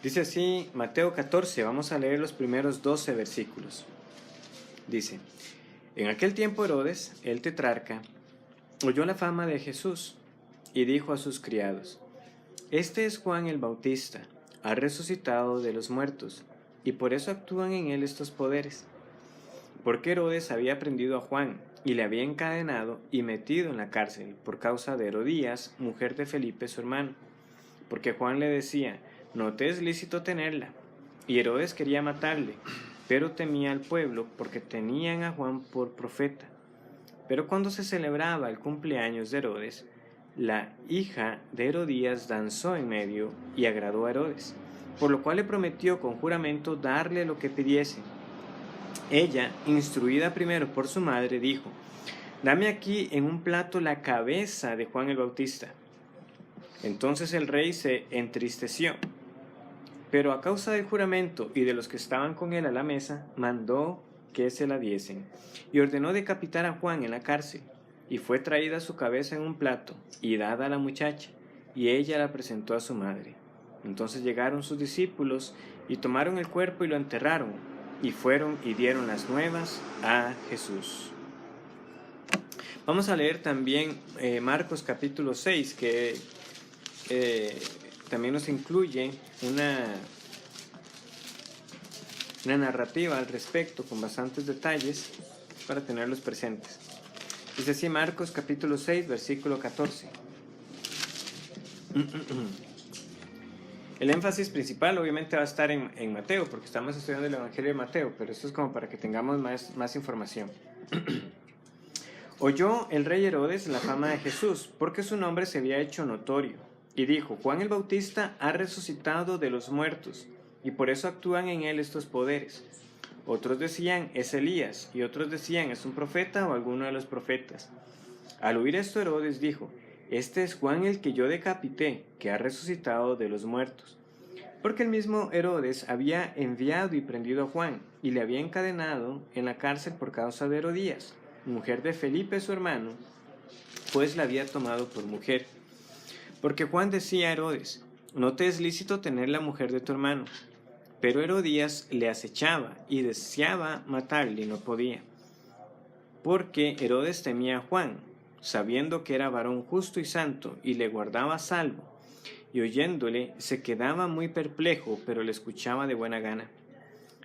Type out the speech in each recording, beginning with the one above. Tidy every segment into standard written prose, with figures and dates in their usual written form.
Dice así Mateo 14, vamos a leer los primeros 12 versículos. Dice: En aquel tiempo Herodes, el tetrarca, oyó la fama de Jesús y dijo a sus criados: Este es Juan el Bautista, ha resucitado de los muertos, y por eso actúan en él estos poderes. Porque Herodes había prendido a Juan y le había encadenado y metido en la cárcel por causa de Herodías, mujer de Felipe su hermano. Porque Juan le decía: No te es lícito tenerla. Y Herodes quería matarle, pero temía al pueblo porque tenían a Juan por profeta. Pero cuando se celebraba el cumpleaños de Herodes, la hija de Herodías danzó en medio y agradó a Herodes, por lo cual le prometió con juramento darle lo que pidiese. Ella, instruida primero por su madre, dijo: Dame aquí en un plato la cabeza de Juan el Bautista. Entonces el rey se entristeció, pero a causa del juramento y de los que estaban con él a la mesa, mandó que se la diesen, y ordenó decapitar a Juan en la cárcel. Y fue traída su cabeza en un plato, y dada a la muchacha, y ella la presentó a su madre. Entonces llegaron sus discípulos, y tomaron el cuerpo y lo enterraron, y fueron y dieron las nuevas a Jesús. Vamos a leer también Marcos capítulo 6, que también nos incluye una narrativa al respecto con bastantes detalles para tenerlos presentes. Dice así Marcos capítulo 6, versículo 14. El énfasis principal obviamente va a estar en Mateo, porque estamos estudiando el Evangelio de Mateo, pero esto es como para que tengamos más información. Oyó el rey Herodes la fama de Jesús, porque su nombre se había hecho notorio, y dijo: Juan el Bautista ha resucitado de los muertos, y por eso actúan en él estos poderes. Otros decían: es Elías, y otros decían: es un profeta o alguno de los profetas. Al oír esto, Herodes dijo: Este es Juan el que yo decapité, que ha resucitado de los muertos. Porque el mismo Herodes había enviado y prendido a Juan, y le había encadenado en la cárcel por causa de Herodías, mujer de Felipe su hermano, pues la había tomado por mujer. Porque Juan decía a Herodes: No te es lícito tener la mujer de tu hermano. Pero Herodías le acechaba y deseaba matarle y no podía. Porque Herodes temía a Juan, sabiendo que era varón justo y santo, y le guardaba a salvo. Y oyéndole se quedaba muy perplejo, pero le escuchaba de buena gana.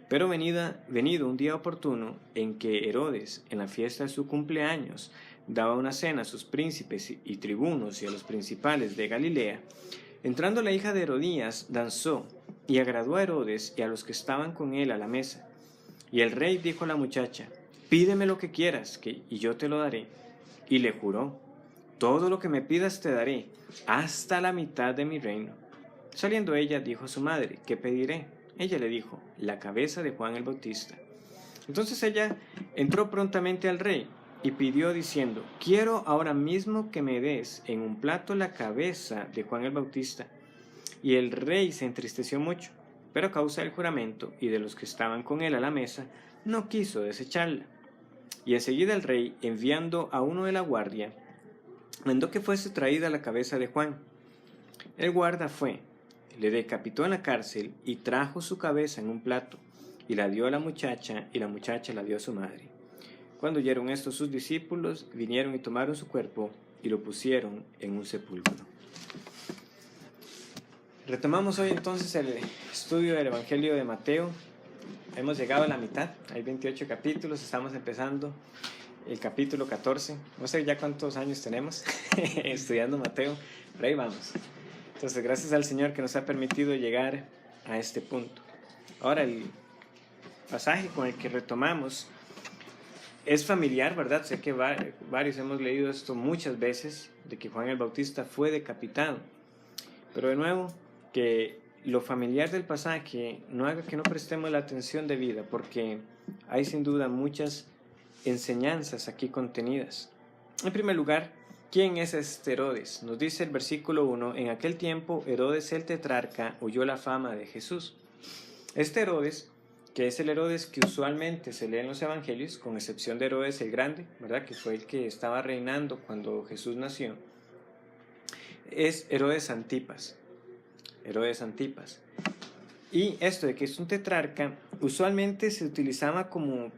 Pero venido un día oportuno, en que Herodes, en la fiesta de su cumpleaños, daba una cena a sus príncipes y tribunos y a los principales de Galilea, entrando la hija de Herodías, danzó, y agradó a Herodes y a los que estaban con él a la mesa. Y el rey dijo a la muchacha: Pídeme lo que quieras, y yo te lo daré. Y le juró: Todo lo que me pidas te daré, hasta la mitad de mi reino. Saliendo ella, dijo a su madre: ¿Qué pediré? Ella le dijo: La cabeza de Juan el Bautista. Entonces ella entró prontamente al rey y pidió diciendo: Quiero ahora mismo que me des en un plato la cabeza de Juan el Bautista. Y el rey se entristeció mucho, pero a causa del juramento y de los que estaban con él a la mesa, no quiso desecharla. Y enseguida el rey, enviando a uno de la guardia, mandó que fuese traída la cabeza de Juan. El guarda fue, le decapitó en la cárcel y trajo su cabeza en un plato, y la dio a la muchacha, y la muchacha la dio a su madre. Cuando oyeron esto sus discípulos, vinieron y tomaron su cuerpo y lo pusieron en un sepulcro. Retomamos hoy entonces el estudio del Evangelio de Mateo. Hemos llegado a la mitad, hay 28 capítulos, estamos empezando el capítulo 14. No sé ya cuántos años tenemos estudiando Mateo, pero ahí vamos. Entonces, gracias al Señor que nos ha permitido llegar a este punto. Ahora, el pasaje con el que retomamos es familiar, ¿verdad? Sé que varios hemos leído esto muchas veces, de que Juan el Bautista fue decapitado. Pero de nuevo, que lo familiar del pasaje no haga que no prestemos la atención debida, porque hay sin duda muchas enseñanzas aquí contenidas. En primer lugar, ¿quién es este Herodes? Nos dice el versículo 1: En aquel tiempo Herodes el tetrarca oyó la fama de Jesús. Este Herodes, que es el Herodes que usualmente se lee en los evangelios, con excepción de Herodes el Grande, ¿verdad?, que fue el que estaba reinando cuando Jesús nació, es Herodes Antipas. Herodes Antipas. Y esto de que es un tetrarca, usualmente se utilizaba como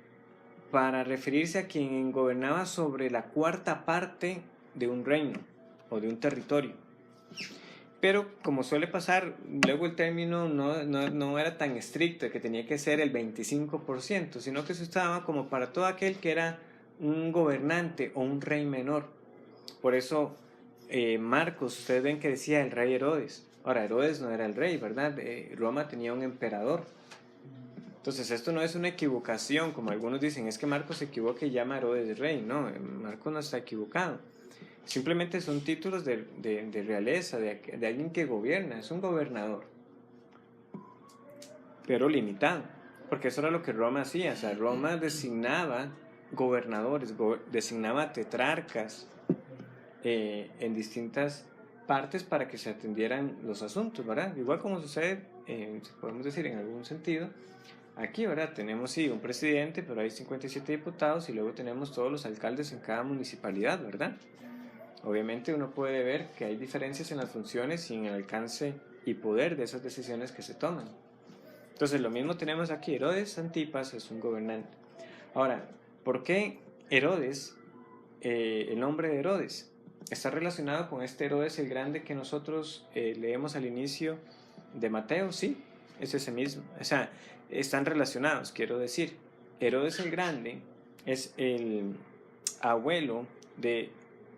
para referirse a quien gobernaba sobre la cuarta parte de un reino o de un territorio. Pero como suele pasar, luego el término no era tan estricto, que tenía que ser el 25%, sino que se usaba como para todo aquel que era un gobernante o un rey menor. Por eso Marcos, ustedes ven que decía el rey Herodes. Ahora, Herodes no era el rey, ¿verdad? Roma tenía un emperador. Entonces, esto no es una equivocación, como algunos dicen, es que Marcos se equivoca y llama a Herodes rey. No, Marcos no está equivocado. Simplemente son títulos de realeza, de alguien que gobierna, es un gobernador, pero limitado, porque eso era lo que Roma hacía. O sea, Roma designaba gobernadores, designaba tetrarcas en distintas partes para que se atendieran los asuntos, ¿verdad? Igual como sucede, podemos decir en algún sentido, aquí, ¿verdad? Tenemos, sí, un presidente, pero hay 57 diputados y luego tenemos todos los alcaldes en cada municipalidad, ¿verdad? Obviamente uno puede ver que hay diferencias en las funciones y en el alcance y poder de esas decisiones que se toman. Entonces lo mismo tenemos aquí, Herodes Antipas es un gobernante. Ahora, ¿por qué Herodes, el nombre de Herodes? Está relacionado con este Herodes el Grande que nosotros leemos al inicio de Mateo, sí, es ese mismo. O sea, están relacionados, quiero decir. Herodes el Grande es el abuelo de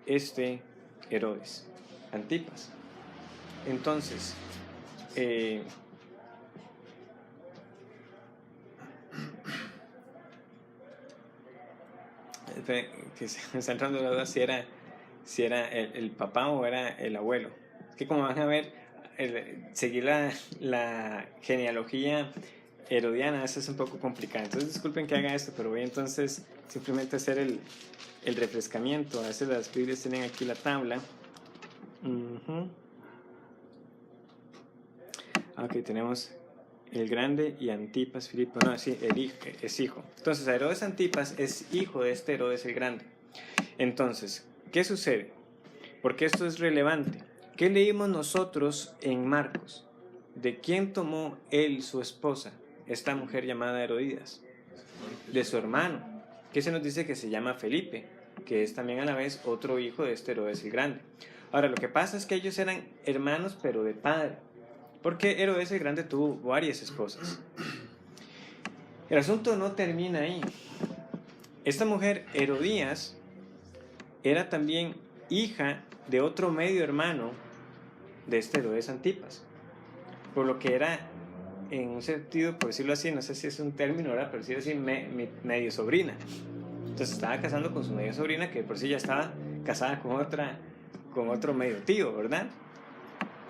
este Herodes Antipas. Entonces, que se me está entrando la duda si era el papá o era el abuelo. Es que como van a ver, seguir la genealogía herodiana, eso es un poco complicado. Entonces disculpen que haga esto, pero voy entonces simplemente a hacer el refrescamiento. A veces las Biblias tienen aquí la tabla. Ok, tenemos el Grande y Antipas Filipo. No, sí, el hijo, es hijo. Entonces, Herodes Antipas es hijo de este Herodes el Grande. Entonces, ¿qué sucede? Porque esto es relevante. ¿Qué leímos nosotros en Marcos? ¿De quién tomó él su esposa, esta mujer llamada Herodías? De su hermano, que se nos dice que se llama Felipe, que es también a la vez otro hijo de este Herodes el Grande. Ahora, lo que pasa es que ellos eran hermanos, pero de padre, porque Herodes el Grande tuvo varias esposas. El asunto no termina ahí. Esta mujer, Herodías, era también hija de otro medio hermano de este Herodes Antipas, por lo que era, en un sentido, por decirlo así, no sé si es un término, ¿verdad? Pero decirlo así, medio sobrina. Entonces estaba casando con su medio sobrina, que por sí ya estaba casada con otro medio tío, ¿verdad?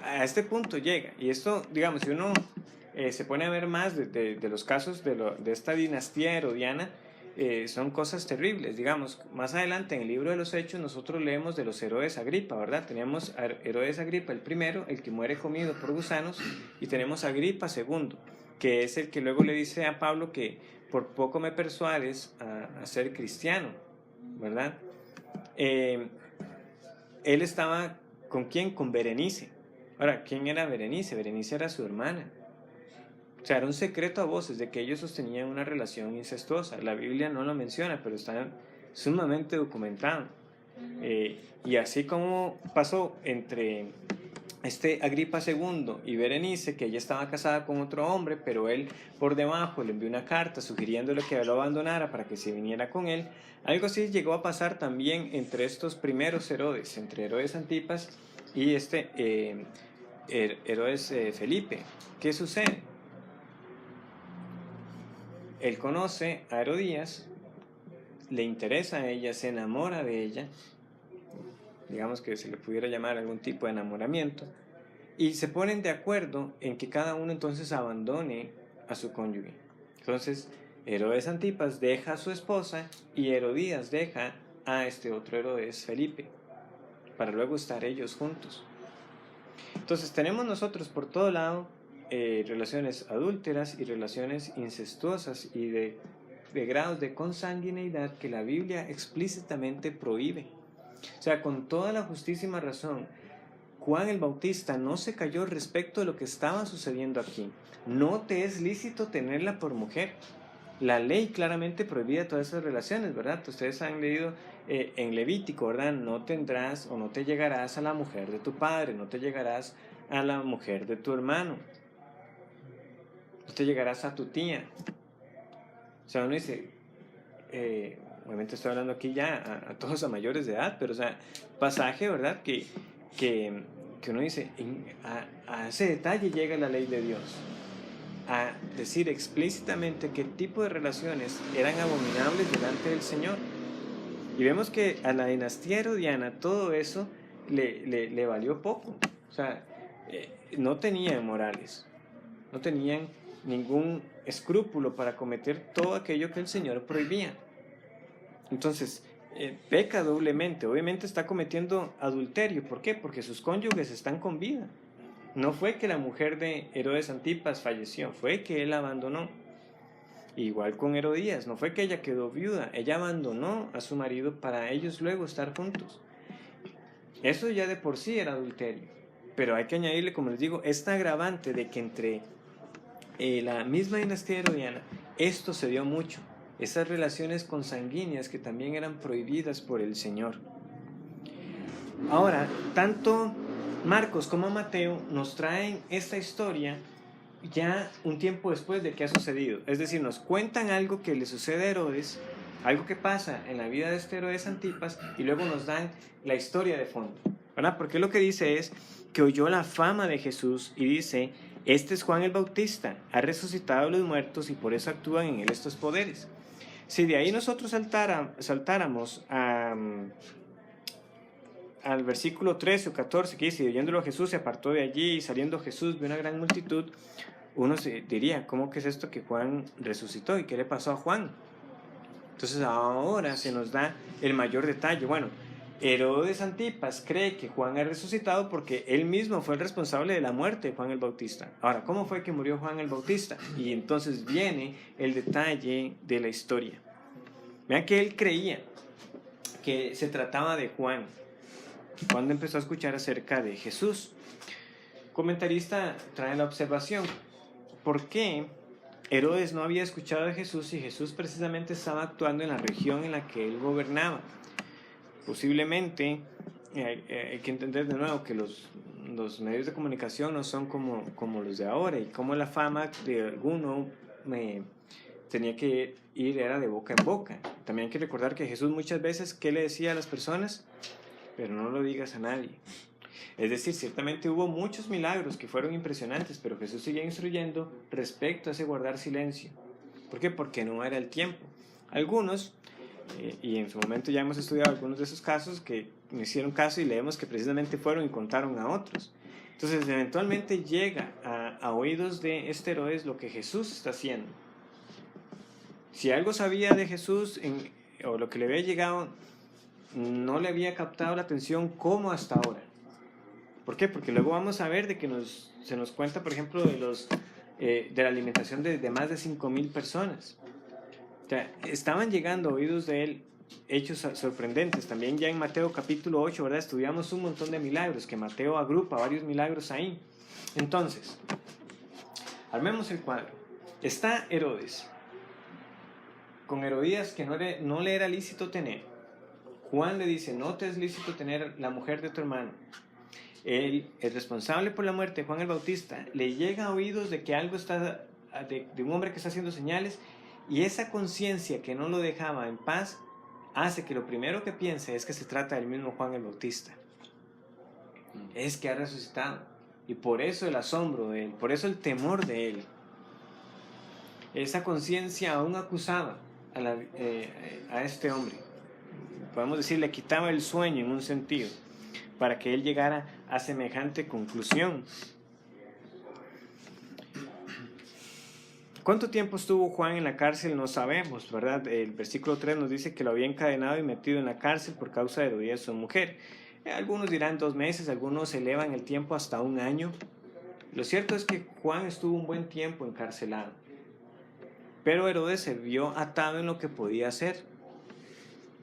A este punto llega, y esto, digamos, si uno se pone a ver más de los casos de esta dinastía herodiana, son cosas terribles. Digamos, más adelante en el libro de los Hechos nosotros leemos de los Herodes Agripa, ¿verdad? Tenemos a Herodes Agripa el primero, el que muere comido por gusanos, y tenemos a Agripa segundo, que es el que luego le dice a Pablo que por poco me persuades a ser cristiano, ¿verdad? Él estaba, ¿con quién? Con Berenice. Ahora, ¿quién era Berenice? Berenice era su hermana. O sea, era un secreto a voces de que ellos sostenían una relación incestuosa. La Biblia no lo menciona, pero está sumamente documentado. Y así como pasó entre este Agripa II y Berenice, que ella estaba casada con otro hombre, pero él por debajo le envió una carta sugiriéndole que lo abandonara para que se viniera con él. Algo así llegó a pasar también entre estos primeros Herodes, entre Herodes Antipas y este Herodes Felipe. ¿Qué sucede? Él conoce a Herodías, le interesa a ella, se enamora de ella, digamos que se le pudiera llamar algún tipo de enamoramiento, y se ponen de acuerdo en que cada uno entonces abandone a su cónyuge. Entonces, Herodes Antipas deja a su esposa y Herodías deja a este otro Herodes Felipe, para luego estar ellos juntos. Entonces tenemos nosotros por todo lado relaciones adúlteras y relaciones incestuosas y de grados de consanguineidad que la Biblia explícitamente prohíbe. O sea, con toda la justísima razón, Juan el Bautista no se cayó respecto de lo que estaba sucediendo aquí. No te es lícito tenerla por mujer. La ley claramente prohibía todas esas relaciones, ¿verdad? Ustedes han leído en Levítico, ¿verdad? No tendrás o no te llegarás a la mujer de tu padre, no te llegarás a la mujer de tu hermano, no te llegarás a tu tía. O sea, uno dice, obviamente estoy hablando aquí ya a todos a mayores de edad, pero o sea, pasaje, ¿verdad? Que uno dice, a ese detalle llega la ley de Dios, a decir explícitamente qué tipo de relaciones eran abominables delante del Señor. Y vemos que a la dinastía herodiana todo eso le valió poco. O sea, no tenían morales, no tenían ningún escrúpulo para cometer todo aquello que el Señor prohibía. Entonces, peca doblemente. Obviamente está cometiendo adulterio. ¿Por qué? Porque sus cónyuges están con vida. No fue que la mujer de Herodes Antipas falleció, fue que él abandonó. Igual con Herodías, no fue que ella quedó viuda, ella abandonó a su marido para ellos luego estar juntos. Eso ya de por sí era adulterio. Pero hay que añadirle, como les digo, esta agravante de que entre la misma dinastía herodiana esto se dio mucho. Esas relaciones consanguíneas que también eran prohibidas por el Señor. Ahora, tanto Marcos como Mateo nos traen esta historia ya un tiempo después de que ha sucedido. Es decir, nos cuentan algo que le sucede a Herodes, algo que pasa en la vida de este Herodes Antipas, y luego nos dan la historia de fondo, ¿verdad? Porque lo que dice es que oyó la fama de Jesús y dice, este es Juan el Bautista, ha resucitado a los muertos y por eso actúan en él estos poderes. Si de ahí nosotros saltáramos al versículo 13 o 14 que dice, oyéndolo Jesús se apartó de allí y saliendo Jesús vio una gran multitud, uno se diría, ¿cómo que es esto que Juan resucitó? ¿Y qué le pasó a Juan? Entonces ahora se nos da el mayor detalle. Bueno, Herodes Antipas cree que Juan ha resucitado porque él mismo fue el responsable de la muerte de Juan el Bautista. Ahora, ¿cómo fue que murió Juan el Bautista? Y entonces viene el detalle de la historia. Vean que él creía que se trataba de Juan cuando empezó a escuchar acerca de Jesús. El comentarista trae la observación. ¿Por qué Herodes no había escuchado de Jesús y Jesús precisamente estaba actuando en la región en la que él gobernaba? Posiblemente hay que entender de nuevo que los medios de comunicación no son como los de ahora, y como la fama de alguno tenía que ir era de boca en boca. También hay que recordar que Jesús muchas veces, ¿qué le decía a las personas? Pero no lo digas a nadie. Es decir, ciertamente hubo muchos milagros que fueron impresionantes, pero Jesús seguía instruyendo respecto a ese guardar silencio. ¿Por qué? Porque no era el tiempo. Algunos, y en su momento ya hemos estudiado algunos de esos casos que no hicieron caso y leemos que precisamente fueron y contaron a otros. Entonces, eventualmente llega a oídos de este Herodes lo que Jesús está haciendo. Si algo sabía de Jesús o lo que le había llegado, no le había captado la atención como hasta ahora. ¿Por qué? Porque luego vamos a ver de que se nos cuenta, por ejemplo, de la alimentación de más de 5,000 personas. O sea, estaban llegando a oídos de él hechos sorprendentes. También ya en Mateo capítulo 8, ¿verdad? Estudiamos un montón de milagros, que Mateo agrupa varios milagros ahí. Entonces, armemos el cuadro. Está Herodes, con Herodías que no le era lícito tener. Juan le dice, no te es lícito tener la mujer de tu hermano. Él es responsable por la muerte de Juan el Bautista. Le llega a oídos de que algo está, de un hombre que está haciendo señales, y esa conciencia que no lo dejaba en paz hace que lo primero que piense es que se trata del mismo Juan el Bautista. Es que ha resucitado. Y por eso el asombro de él, por eso el temor de él. Esa conciencia aún acusaba a este hombre. Podemos decir, le quitaba el sueño en un sentido, para que él llegara a semejante conclusión. ¿Cuánto tiempo estuvo Juan en la cárcel? No sabemos, ¿verdad? El versículo 3 nos dice que lo había encadenado y metido en la cárcel por causa de Herodías, su mujer. Algunos dirán 2 meses, algunos elevan el tiempo hasta 1 año. Lo cierto es que Juan estuvo un buen tiempo encarcelado. Pero Herodes se vio atado en lo que podía hacer,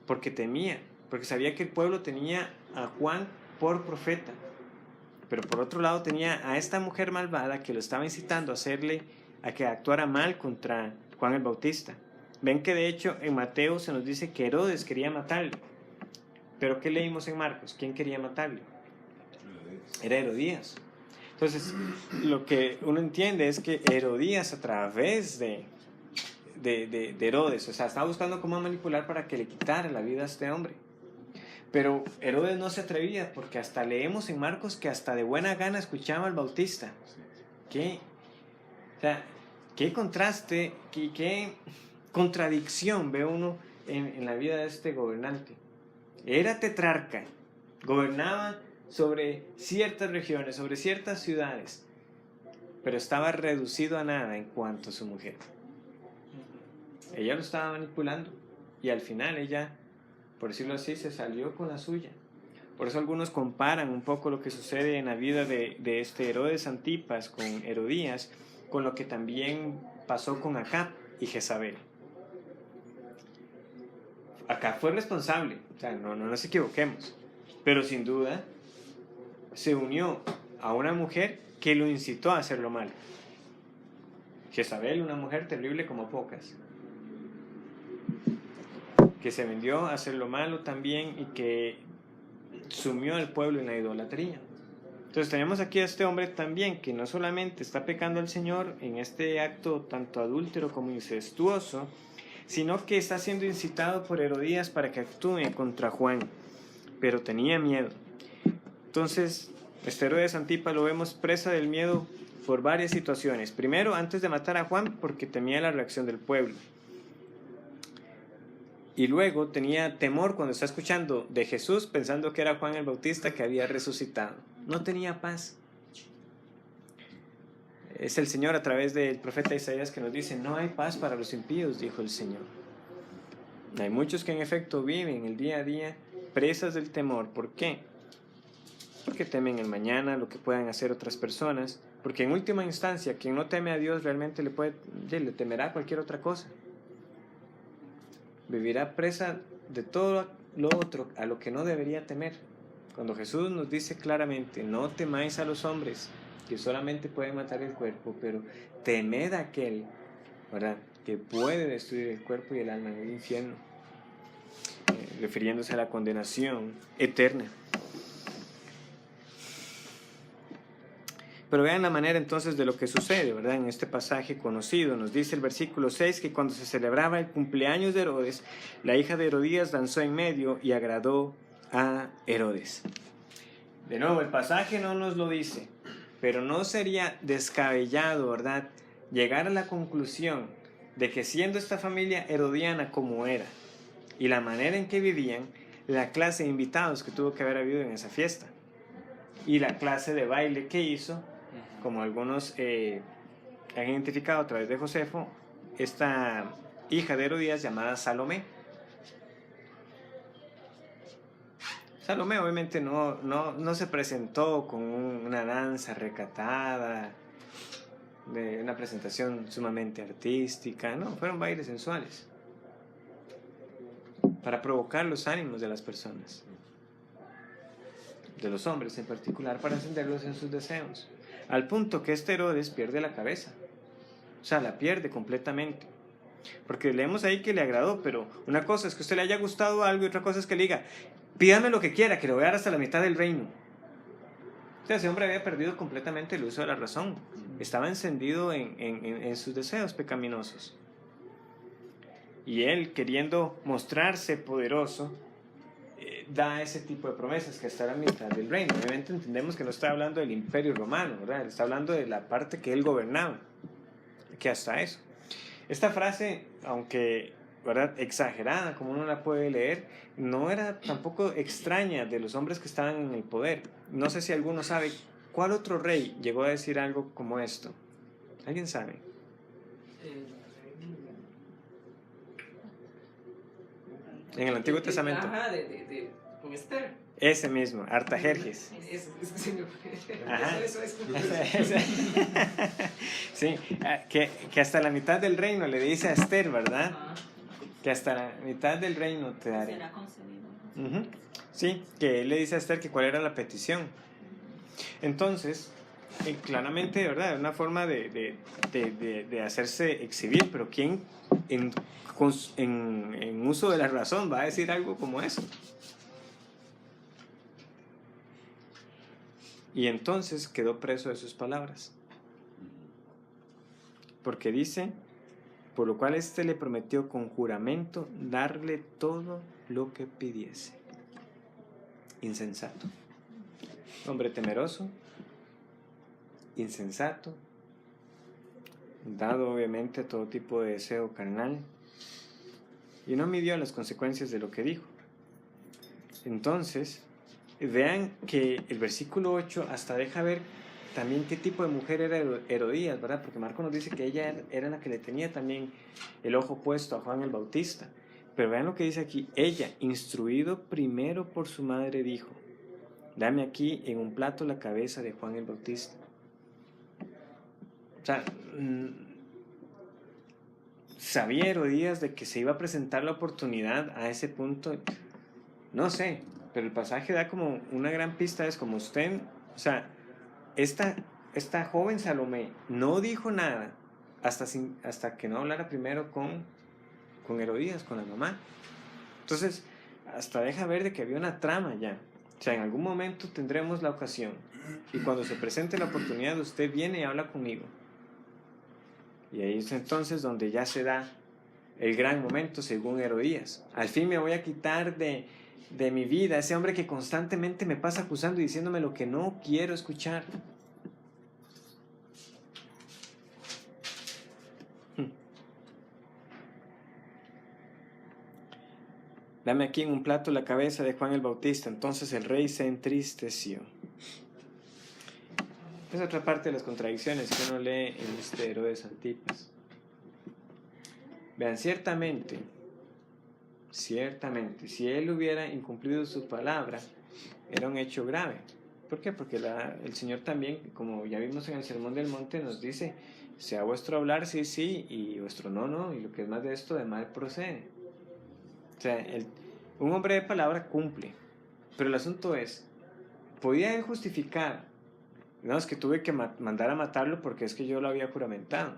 porque temía, porque sabía que el pueblo tenía a Juan por profeta. Pero por otro lado tenía a esta mujer malvada que lo estaba incitando a que actuara mal contra Juan el Bautista. Ven que de hecho en Mateo se nos dice que Herodes quería matarlo. Pero ¿qué leímos en Marcos? ¿Quién quería matarlo? Era Herodías. Entonces, lo que uno entiende es que Herodías, a través de Herodes, o sea, estaba buscando cómo manipular para que le quitara la vida a este hombre. Pero Herodes no se atrevía, porque hasta leemos en Marcos que hasta de buena gana escuchaba al Bautista. O sea, qué contraste, qué contradicción ve uno en la vida de este gobernante. Era tetrarca, gobernaba sobre ciertas regiones, sobre ciertas ciudades, pero estaba reducido a nada en cuanto a su mujer. Ella lo estaba manipulando y al final ella, por decirlo así, se salió con la suya. Por eso algunos comparan un poco lo que sucede en la vida de este Herodes Antipas con Herodías, con lo que también pasó con Acab y Jezabel. Acab fue responsable, o sea, no nos equivoquemos, pero sin duda se unió a una mujer que lo incitó a hacer lo malo. Jezabel, una mujer terrible como pocas, que se vendió a hacer lo malo también y que sumió al pueblo en la idolatría. Entonces tenemos aquí a este hombre también que no solamente está pecando al Señor en este acto tanto adúltero como incestuoso, sino que está siendo incitado por Herodías para que actúe contra Juan, pero tenía miedo. Entonces, este Herodes Antipas lo vemos presa del miedo por varias situaciones. Primero, antes de matar a Juan, porque temía la reacción del pueblo. Y luego tenía temor cuando está escuchando de Jesús, pensando que era Juan el Bautista que había resucitado. No tenía paz. Es el Señor a través del profeta Isaías que nos dice: no hay paz para los impíos, dijo el Señor. Hay muchos que en efecto viven el día a día presas del temor. ¿Por qué? Porque temen el mañana, lo que puedan hacer otras personas. Porque en última instancia, quien no teme a Dios realmente le temerá a cualquier otra cosa. Vivirá presa de todo lo otro a lo que no debería temer. Cuando Jesús nos dice claramente: no temáis a los hombres, que solamente pueden matar el cuerpo, pero temed a aquel, ¿verdad?, que puede destruir el cuerpo y el alma en el infierno, refiriéndose a la condenación eterna. Pero vean la manera entonces de lo que sucede, ¿verdad? En este pasaje conocido nos dice el versículo 6 que cuando se celebraba el cumpleaños de Herodes, la hija de Herodías danzó en medio y agradó a Herodes. De nuevo, el pasaje no nos lo dice, pero no sería descabellado, ¿verdad?, llegar a la conclusión de que siendo esta familia herodiana como era y la manera en que vivían, la clase de invitados que tuvo que haber habido en esa fiesta y la clase de baile que hizo, como algunos han identificado a través de Josefo, esta hija de Herodías llamada Salomé. Salomé obviamente no se presentó con una danza recatada, de una presentación sumamente artística, no, fueron bailes sensuales para provocar los ánimos de las personas, de los hombres en particular, para encenderlos en sus deseos, al punto que este Herodes pierde la cabeza, o sea, la pierde completamente, porque leemos ahí que le agradó, pero una cosa es que a usted le haya gustado algo y otra cosa es que le diga: pídame lo que quiera, que le voy a dar hasta la mitad del reino. O sea, ese hombre había perdido completamente el uso de la razón, estaba encendido en sus deseos pecaminosos, y él, queriendo mostrarse poderoso, da ese tipo de promesas, que hasta la mitad del reino. Obviamente entendemos que no está hablando del imperio romano, ¿verdad? Él está hablando de la parte que él gobernaba, que hasta eso. Esta frase, aunque, ¿verdad?, exagerada como uno la puede leer, no era tampoco extraña de los hombres que estaban en el poder. No sé si alguno sabe cuál otro rey llegó a decir algo como esto. ¿Alguien sabe? En el Antiguo Testamento. Ajá, con Esther. Ese mismo, Artajerjes. Ajá. Eso. Sí, que hasta la mitad del reino le dice a Esther, ¿verdad? Que hasta la mitad del reino te daré. Será concedido. Sí, que él le dice a Esther que cuál era la petición. Entonces, claramente, ¿verdad? Es una forma de hacerse exhibir, pero ¿quién en uso de la razón va a decir algo como eso? Y entonces quedó preso de sus palabras. Porque dice, por lo cual éste le prometió con juramento darle todo lo que pidiese. Insensato. Hombre temeroso, insensato, dado obviamente a todo tipo de deseo carnal, y no midió las consecuencias de lo que dijo. Entonces, vean que el versículo 8 hasta deja ver también qué tipo de mujer era Herodías, ¿verdad? Porque Marco nos dice que ella era la que le tenía también el ojo puesto a Juan el Bautista. Pero vean lo que dice aquí, ella, instruido primero por su madre, dijo, dame aquí en un plato la cabeza de Juan el Bautista. O sea, ¿sabía Herodías de que se iba a presentar la oportunidad a ese punto? No sé, pero el pasaje da como una gran pista, es como usted, o sea, esta joven Salomé no dijo nada hasta que no hablara primero con Herodías, con la mamá. Entonces, hasta deja ver de que había una trama ya. O sea, en algún momento tendremos la ocasión. Y cuando se presente la oportunidad, usted viene y habla conmigo. Y ahí es entonces donde ya se da el gran momento, según Herodías. Al fin me voy a quitar de mi vida ese hombre que constantemente me pasa acusando y diciéndome lo que no quiero escuchar. Dame aquí en un plato la cabeza de Juan el Bautista. Entonces el rey se entristeció. Es otra parte de las contradicciones que uno lee en este Herodes Antipas. Vean, ciertamente, si él hubiera incumplido su palabra, era un hecho grave. ¿Por qué? Porque el Señor también, como ya vimos en el Sermón del Monte, nos dice, sea vuestro hablar sí, sí, y vuestro no, no, y lo que es más de esto, de mal procede. O sea, un hombre de palabra cumple, pero el asunto es, ¿podía él justificar? No, es que tuve que mandar a matarlo porque es que yo lo había juramentado.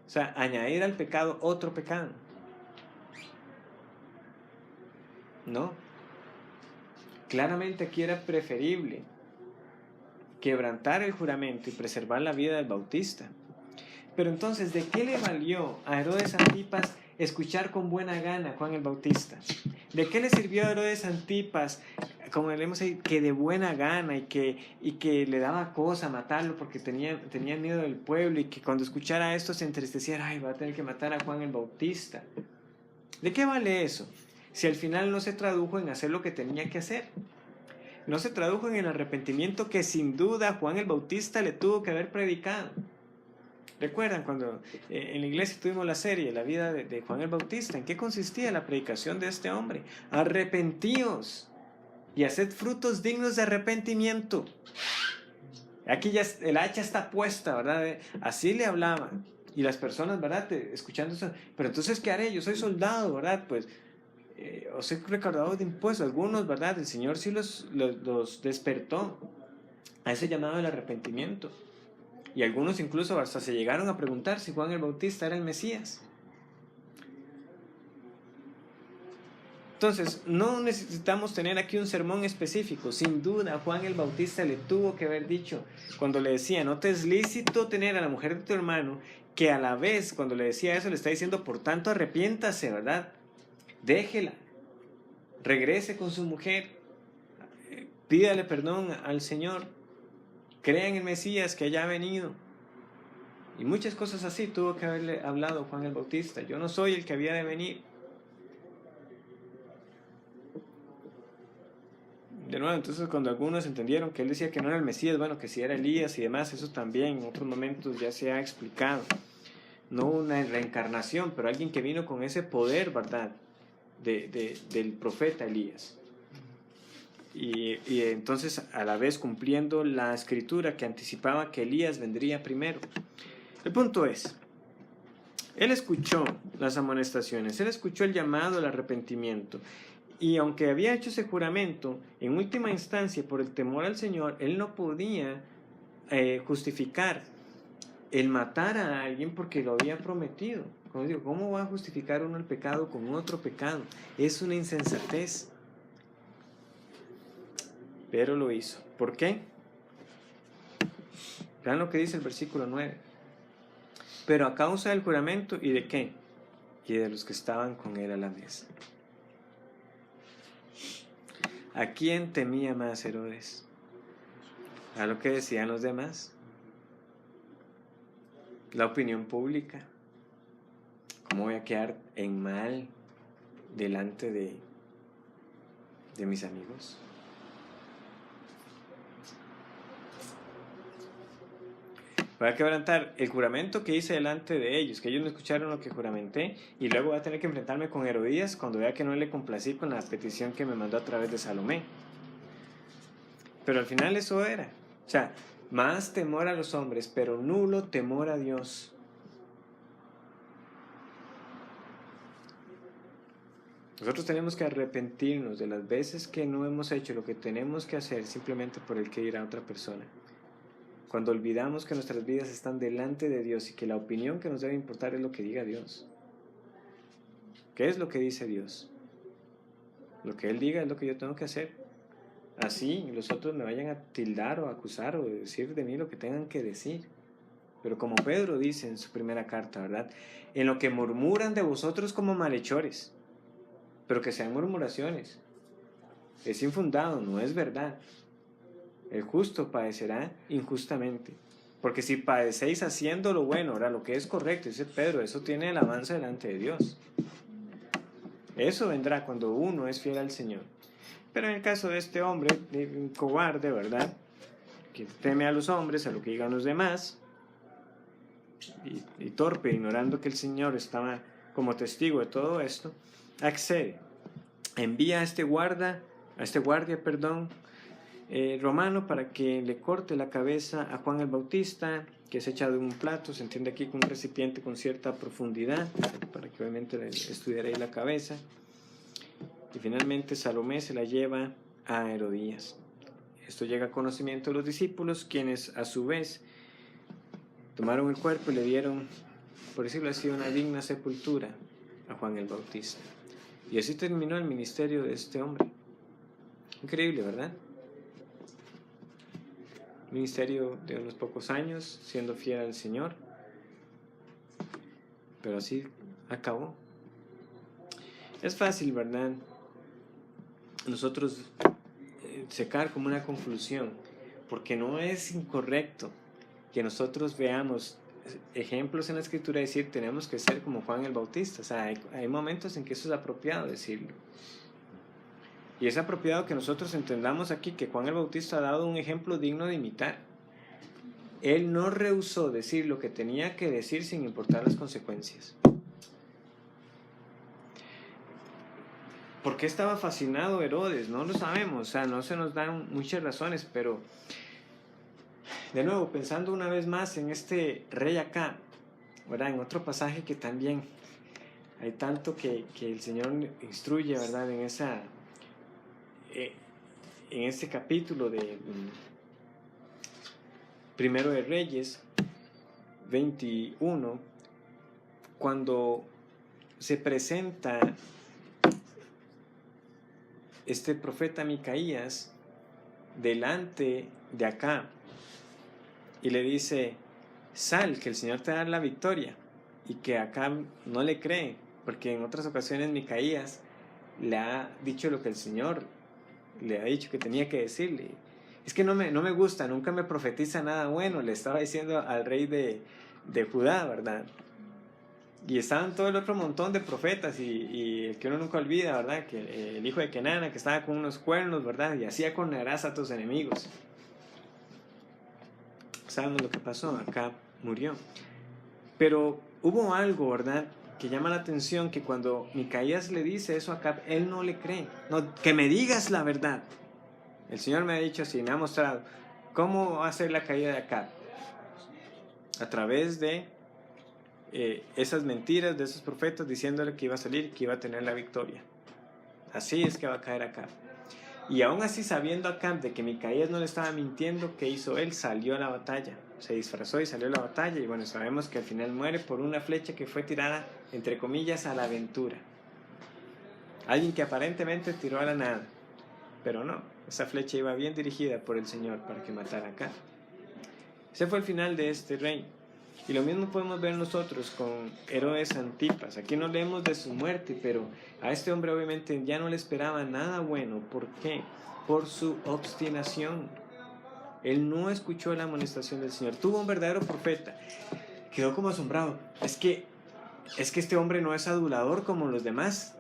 O sea, añadir al pecado otro pecado. No. Claramente aquí era preferible quebrantar el juramento y preservar la vida del Bautista. Pero entonces, ¿de qué le valió a Herodes Antipas escuchar con buena gana a Juan el Bautista? ¿De qué le sirvió a Herodes Antipas, como leemos ahí, que de buena gana y que le daba cosa matarlo porque tenía miedo del pueblo y que cuando escuchara esto se entristeciera, ay, va a tener que matar a Juan el Bautista? ¿De qué vale eso? Si al final no se tradujo en hacer lo que tenía que hacer. No se tradujo en el arrepentimiento que sin duda Juan el Bautista le tuvo que haber predicado. ¿Recuerdan cuando en la iglesia tuvimos la serie, la vida de Juan el Bautista? ¿En qué consistía la predicación de este hombre? Arrepentíos y haced frutos dignos de arrepentimiento. Aquí ya el hacha está puesta, ¿verdad? Así le hablaban. Y las personas, ¿verdad? Escuchando eso. Pero entonces, ¿qué haré? Yo soy soldado, ¿verdad? Pues, os he recaudado de impuestos. Algunos, ¿verdad? El Señor sí los despertó a ese llamado del arrepentimiento. Y algunos incluso hasta se llegaron a preguntar si Juan el Bautista era el Mesías. Entonces, no necesitamos tener aquí un sermón específico. Sin duda, Juan el Bautista le tuvo que haber dicho, cuando le decía, no te es lícito tener a la mujer de tu hermano, que a la vez, cuando le decía eso, le está diciendo, por tanto, arrepiéntase, ¿verdad? Déjela, regrese con su mujer, pídale perdón al Señor, crea en el Mesías que haya venido. Y muchas cosas así tuvo que haberle hablado Juan el Bautista. Yo no soy el que había de venir. De nuevo, entonces cuando algunos entendieron que él decía que no era el Mesías, bueno, que si era Elías y demás, eso también en otros momentos ya se ha explicado. No una reencarnación, pero alguien que vino con ese poder, ¿verdad? Del profeta Elías. Y entonces a la vez cumpliendo la escritura que anticipaba que Elías vendría primero. El punto es, él escuchó las amonestaciones, él escuchó el llamado al arrepentimiento Y aunque había hecho ese juramento, en última instancia, por el temor al Señor, él no podía justificar el matar a alguien porque lo había prometido. Como digo, ¿cómo va a justificar uno el pecado con otro pecado? Es una insensatez. Pero lo hizo. ¿Por qué? Vean lo que dice el versículo 9. Pero a causa del juramento, ¿y de qué? Y de los que estaban con él a la mesa. ¿A quién temía más Herodes? ¿A lo que decían los demás? La opinión pública. ¿Cómo voy a quedar en mal delante de mis amigos? Voy a quebrantar el juramento que hice delante de ellos, que ellos no escucharon lo que juramenté, y luego voy a tener que enfrentarme con Herodías cuando vea que no le complací con la petición que me mandó a través de Salomé. Pero al final eso era. O sea, más temor a los hombres, pero nulo temor a Dios. Nosotros tenemos que arrepentirnos de las veces que no hemos hecho lo que tenemos que hacer simplemente por el que dirá otra persona. Cuando olvidamos que nuestras vidas están delante de Dios y que la opinión que nos debe importar es lo que diga Dios. ¿Qué es lo que dice Dios? Lo que Él diga es lo que yo tengo que hacer. Así los otros me vayan a tildar o acusar o decir de mí lo que tengan que decir. Pero como Pedro dice en su primera carta, ¿verdad? En lo que murmuran de vosotros como malhechores, pero que sean murmuraciones. Es infundado, no es verdad. El justo padecerá injustamente. Porque si padecéis haciendo lo bueno, ahora lo que es correcto, dice Pedro, eso tiene alabanza delante de Dios. Eso vendrá cuando uno es fiel al Señor. Pero en el caso de este hombre, un cobarde, ¿verdad? Que teme a los hombres, a lo que digan los demás, y torpe, ignorando que el Señor estaba como testigo de todo esto, accede. Envía a este guardia, romano para que le corte la cabeza a Juan el Bautista, que es echado en un plato, se entiende aquí con un recipiente con cierta profundidad, para que obviamente le estudiaréis la cabeza. Y finalmente Salomé se la lleva a Herodías. Esto llega a conocimiento de los discípulos, quienes a su vez tomaron el cuerpo y le dieron, por decirlo así, una digna sepultura a Juan el Bautista. Y así terminó el ministerio de este hombre. Increíble, ¿verdad? Ministerio de unos pocos años, siendo fiel al Señor, pero así acabó. Es fácil, ¿verdad? Nosotros sacar como una conclusión, porque no es incorrecto que nosotros veamos ejemplos en la Escritura y decir tenemos que ser como Juan el Bautista. O sea, hay momentos en que eso es apropiado decirlo. Y es apropiado que nosotros entendamos aquí que Juan el Bautista ha dado un ejemplo digno de imitar. Él no rehusó decir lo que tenía que decir sin importar las consecuencias. ¿Por qué estaba fascinado Herodes? No lo sabemos, o sea, no se nos dan muchas razones, pero de nuevo, pensando una vez más en este rey acá, ¿verdad? En otro pasaje que también hay tanto que el Señor instruye, ¿verdad? En este capítulo de Primero de Reyes 21, cuando se presenta este profeta Micaías delante de Acab y le dice: sal, que el Señor te da la victoria, y que Acab no le cree, porque en otras ocasiones Micaías le ha dicho lo que el Señor le ha dicho que tenía que decirle. Es que no me gusta, nunca me profetiza nada bueno, le estaba diciendo al rey de Judá, ¿verdad? Y estaban todo el otro montón de profetas, y el que uno nunca olvida, ¿verdad? Que el hijo de Kenana, que estaba con unos cuernos, ¿verdad? Y hacía condenarás a tus enemigos. Sabemos lo que pasó, Acab murió. Pero hubo algo, ¿verdad?, que llama la atención, que cuando Micaías le dice eso a Acab, él no le cree. No, que me digas la verdad. El Señor me ha dicho así, me ha mostrado cómo va a ser la caída de Acab. A través de esas mentiras de esos profetas diciéndole que iba a salir, que iba a tener la victoria. así es que va a caer Acab. Y aún así, sabiendo Acab de que Micaías no le estaba mintiendo, ¿qué hizo él? Salió a la batalla, se disfrazó y salió a la batalla, y bueno, sabemos que al final muere por una flecha que fue tirada, entre comillas, a la aventura. Alguien que aparentemente tiró a la nada, pero no, esa flecha iba bien dirigida por el Señor para que matara a Acab. Ese fue el final de este rey. Y lo mismo podemos ver nosotros con Herodes Antipas. Aquí no leemos de su muerte, pero a este hombre obviamente ya no le esperaba nada bueno. ¿Por qué? Por su obstinación. Él no escuchó la amonestación del Señor. Tuvo un verdadero profeta. Quedó como asombrado. Es que este hombre no es adulador como los demás.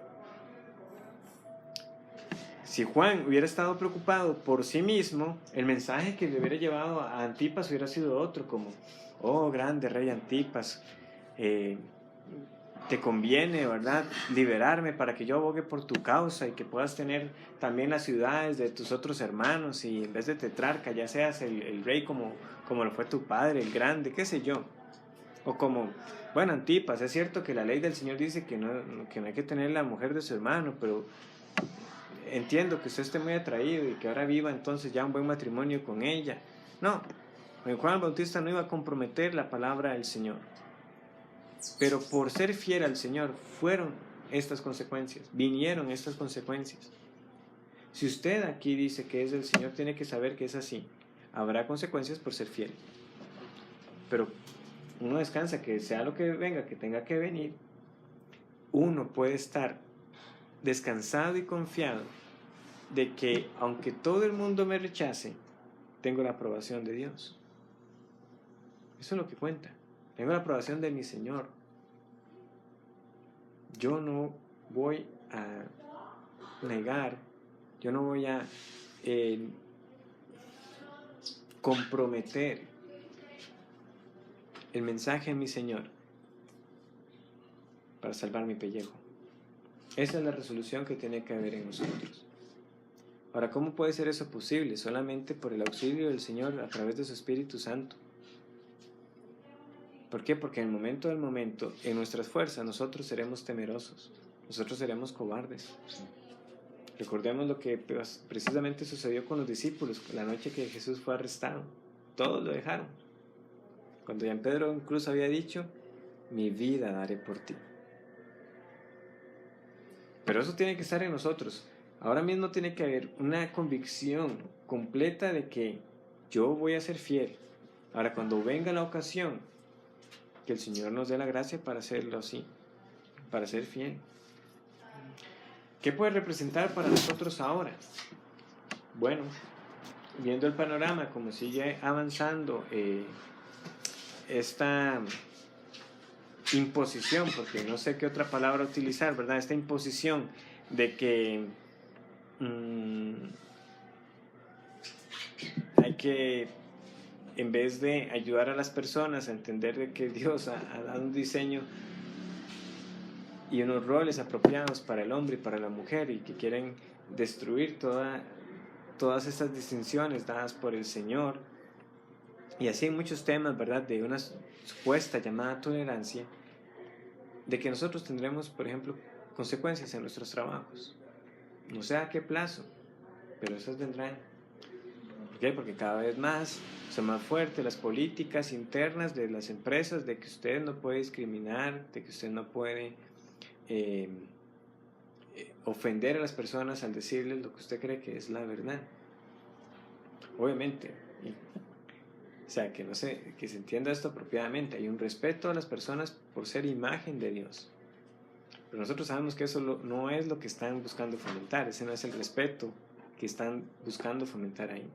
Si Juan hubiera estado preocupado por sí mismo, el mensaje que le hubiera llevado a Antipas hubiera sido otro, como: oh, grande rey Antipas, te conviene, ¿verdad?, liberarme para que yo abogue por tu causa y que puedas tener también las ciudades de tus otros hermanos, y en vez de tetrarca ya seas el rey como lo fue tu padre, el grande, qué sé yo. O como: bueno, Antipas, es cierto que la ley del Señor dice que no hay que tener la mujer de su hermano, pero entiendo que usted esté muy atraído y que ahora viva entonces ya un buen matrimonio con ella. No, Juan el Bautista no iba a comprometer la palabra del Señor, pero por ser fiel al Señor fueron estas consecuencias, vinieron estas consecuencias. Si usted aquí dice que es del Señor, tiene que saber que es así. Habrá consecuencias por ser fiel, pero uno descansa, que sea lo que venga, que tenga que venir, uno puede estar descansado y confiado de que aunque todo el mundo me rechace, tengo la aprobación de Dios. Eso es lo que cuenta. Tengo la aprobación de mi Señor. Yo no voy a negar, yo no voy a comprometer el mensaje de mi Señor para salvar mi pellejo. Esa es la resolución que tiene que haber en nosotros. Ahora, ¿cómo puede ser eso posible? Solamente por el auxilio del Señor a través de su Espíritu Santo. ¿Por qué? Porque en el momento del momento, en nuestras fuerzas, nosotros seremos temerosos, nosotros seremos cobardes. Recordemos lo que precisamente sucedió con los discípulos la noche que Jesús fue arrestado. Todos lo dejaron. Cuando ya Pedro incluso había dicho: mi vida daré por ti. Pero eso tiene que estar en nosotros. Ahora mismo tiene que haber una convicción completa de que yo voy a ser fiel. Ahora, cuando venga la ocasión, que el Señor nos dé la gracia para hacerlo así, para ser fiel. ¿Qué puede representar para nosotros ahora? Bueno, viendo el panorama, como sigue avanzando esta imposición, porque no sé qué otra palabra utilizar, ¿verdad? Esta imposición de que hay que, en vez de ayudar a las personas a entender de que Dios ha dado un diseño y unos roles apropiados para el hombre y para la mujer, y que quieren destruir todas estas distinciones dadas por el Señor, y así en muchos temas, ¿verdad?, de una supuesta llamada tolerancia, de que nosotros tendremos, por ejemplo, consecuencias en nuestros trabajos. No sé a qué plazo, pero esas vendrán. ¿Por qué? Porque cada vez más son más fuertes las políticas internas de las empresas, de que usted no puede discriminar, de que usted no puede ofender a las personas al decirles lo que usted cree que es la verdad. Obviamente, o sea, que se entienda esto apropiadamente. Hay un respeto a las personas por ser imagen de Dios. Pero nosotros sabemos que eso no es lo que están buscando fomentar. Ese no es el respeto que están buscando fomentar ahí.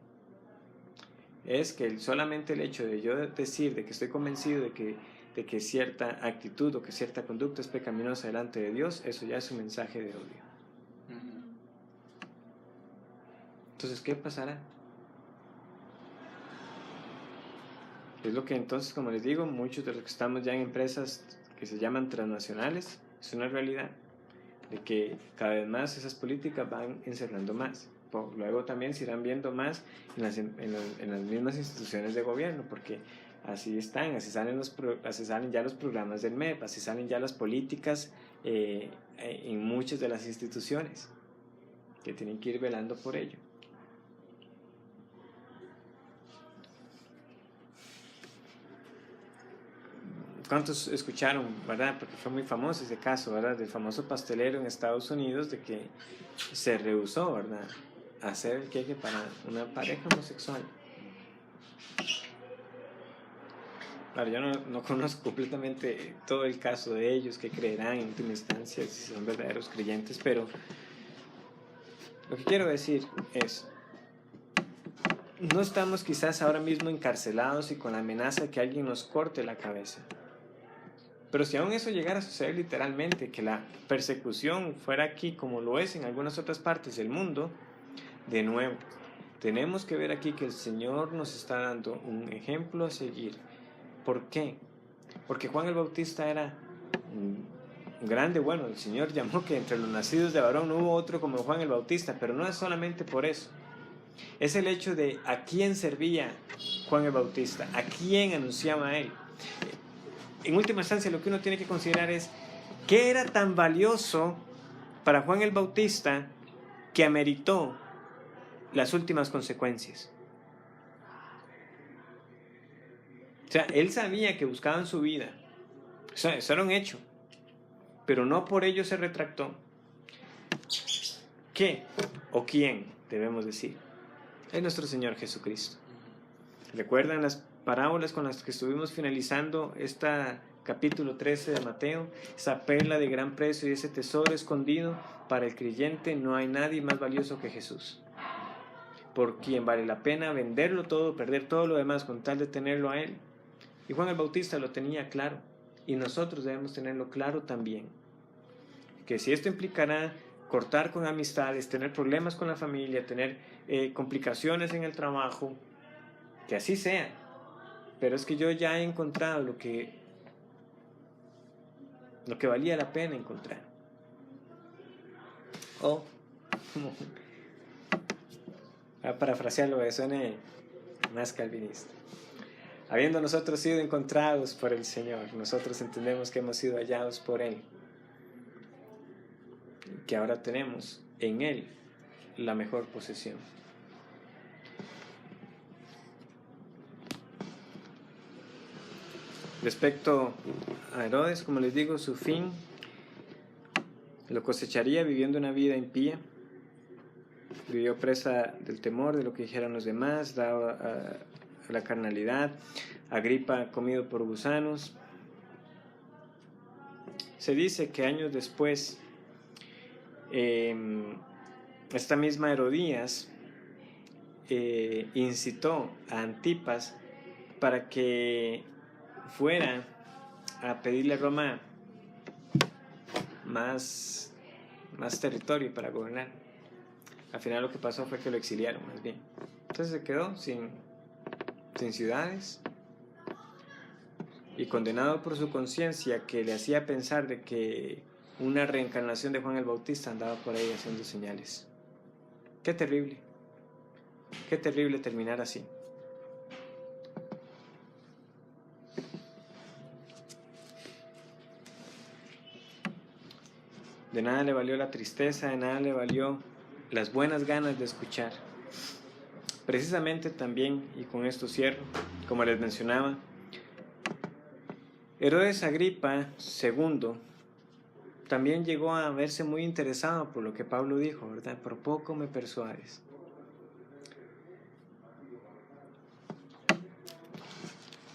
Es que solamente el hecho de yo decir de que estoy convencido de que cierta actitud o que cierta conducta es pecaminosa delante de Dios, eso ya es un mensaje de odio. Entonces, ¿qué pasará? Es lo que entonces, como les digo, muchos de los que estamos ya en empresas que se llaman transnacionales, es una realidad de que cada vez más esas políticas van encerrando más. Luego también se irán viendo más en las mismas instituciones de gobierno, porque así salen ya los programas del MEP, así salen ya las políticas en muchas de las instituciones. que tienen que ir velando por ello. ¿Cuántos escucharon, verdad? Porque fue muy famoso ese caso, ¿verdad? Del famoso pastelero en Estados Unidos de que se rehusó, ¿verdad?, a hacer el queque para una pareja homosexual. Claro, yo no conozco completamente todo el caso de ellos, que creerán en última instancia si son verdaderos creyentes, pero lo que quiero decir es, no estamos quizás ahora mismo encarcelados y con la amenaza de que alguien nos corte la cabeza. Pero si aún eso llegara a suceder literalmente, que la persecución fuera aquí como lo es en algunas otras partes del mundo, de nuevo, tenemos que ver aquí que el Señor nos está dando un ejemplo a seguir. ¿Por qué? Porque Juan el Bautista era grande. Bueno, el Señor llamó que entre los nacidos de varón no hubo otro como Juan el Bautista, pero no es solamente por eso. Es el hecho de a quién servía Juan el Bautista, a quién anunciaba a él. En última instancia, lo que uno tiene que considerar es qué era tan valioso para Juan el Bautista que ameritó las últimas consecuencias. O sea, él sabía que buscaban su vida. O sea, eso era un hecho. Pero no por ello se retractó. ¿Qué o quién debemos decir? Es nuestro Señor Jesucristo. ¿Recuerdan las parábolas con las que estuvimos finalizando capítulo 13 de Mateo? Esa perla de gran precio y ese tesoro escondido. Para el creyente no hay nadie más valioso que Jesús, por quien vale la pena venderlo todo, perder todo lo demás con tal de tenerlo a Él. Y Juan el Bautista lo tenía claro, y nosotros debemos tenerlo claro también, que si esto implicará cortar con amistades, tener problemas con la familia, tener complicaciones en el trabajo, que así sea. Pero es que yo ya he encontrado lo que valía la pena encontrar. O, a parafrasearlo, que suene más calvinista. Habiendo nosotros sido encontrados por el Señor, nosotros entendemos que hemos sido hallados por Él, que ahora tenemos en Él la mejor posesión. Respecto a Herodes, como les digo, su fin lo cosecharía viviendo una vida impía. Vivió presa del temor de lo que dijeran los demás, dado a la carnalidad. Agripa comido por gusanos. Se dice que años después esta misma Herodías incitó a Antipas para que fuera a pedirle a Roma más territorio para gobernar. Al final lo que pasó fue que lo exiliaron, más bien. Entonces se quedó sin ciudades y condenado por su conciencia, que le hacía pensar de que una reencarnación de Juan el Bautista andaba por ahí haciendo señales. Qué terrible terminar así. De nada le valió la tristeza, de nada le valió las buenas ganas de escuchar. Precisamente también, y con esto cierro, como les mencionaba, Herodes Agripa II también llegó a verse muy interesado por lo que Pablo dijo, ¿verdad? Por poco me persuades.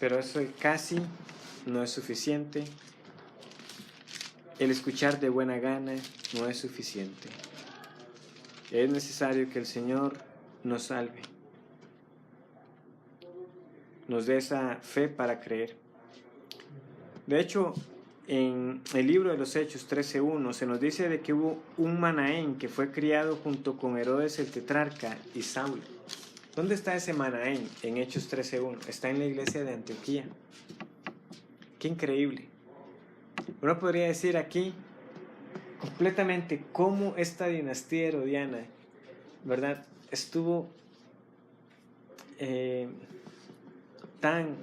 Pero eso casi no es suficiente. El escuchar de buena gana no es suficiente. Es necesario que el Señor nos salve, nos dé esa fe para creer. De hecho, en el libro de los Hechos 13:1 se nos dice de que hubo un Manaén que fue criado junto con Herodes el tetrarca y Saulo. ¿Dónde está ese Manaén en Hechos 13:1? Está en la iglesia de Antioquía. ¡Qué increíble! Uno podría decir aquí completamente cómo esta dinastía herodiana, ¿verdad?, estuvo tan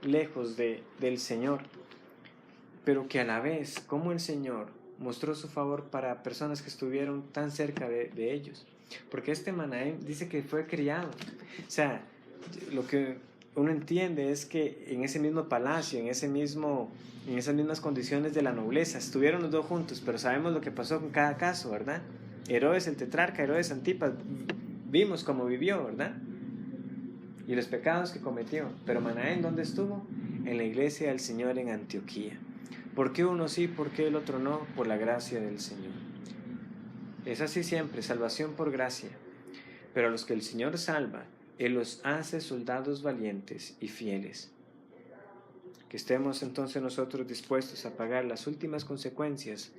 lejos del Señor, pero que a la vez, como el Señor mostró su favor para personas que estuvieron tan cerca de ellos. Porque este Manahem dice que fue criado. O sea, lo que uno entiende es que en ese mismo palacio, en esas mismas condiciones de la nobleza, estuvieron los dos juntos, pero sabemos lo que pasó con cada caso, ¿verdad? Herodes el tetrarca, Herodes Antipas, vimos cómo vivió, ¿verdad? Y los pecados que cometió. Pero Manahem, ¿dónde estuvo? En la iglesia del Señor en Antioquía. ¿Por qué uno sí, por qué el otro no? Por la gracia del Señor. Es así siempre, salvación por gracia. Pero a los que el Señor salva, Él los hace soldados valientes y fieles. Que estemos entonces nosotros dispuestos a pagar las últimas consecuencias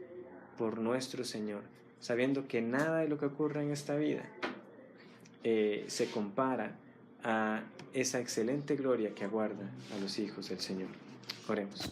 por nuestro Señor, sabiendo que nada de lo que ocurre en esta vida se compara a esa excelente gloria que aguarda a los hijos del Señor. Oremos.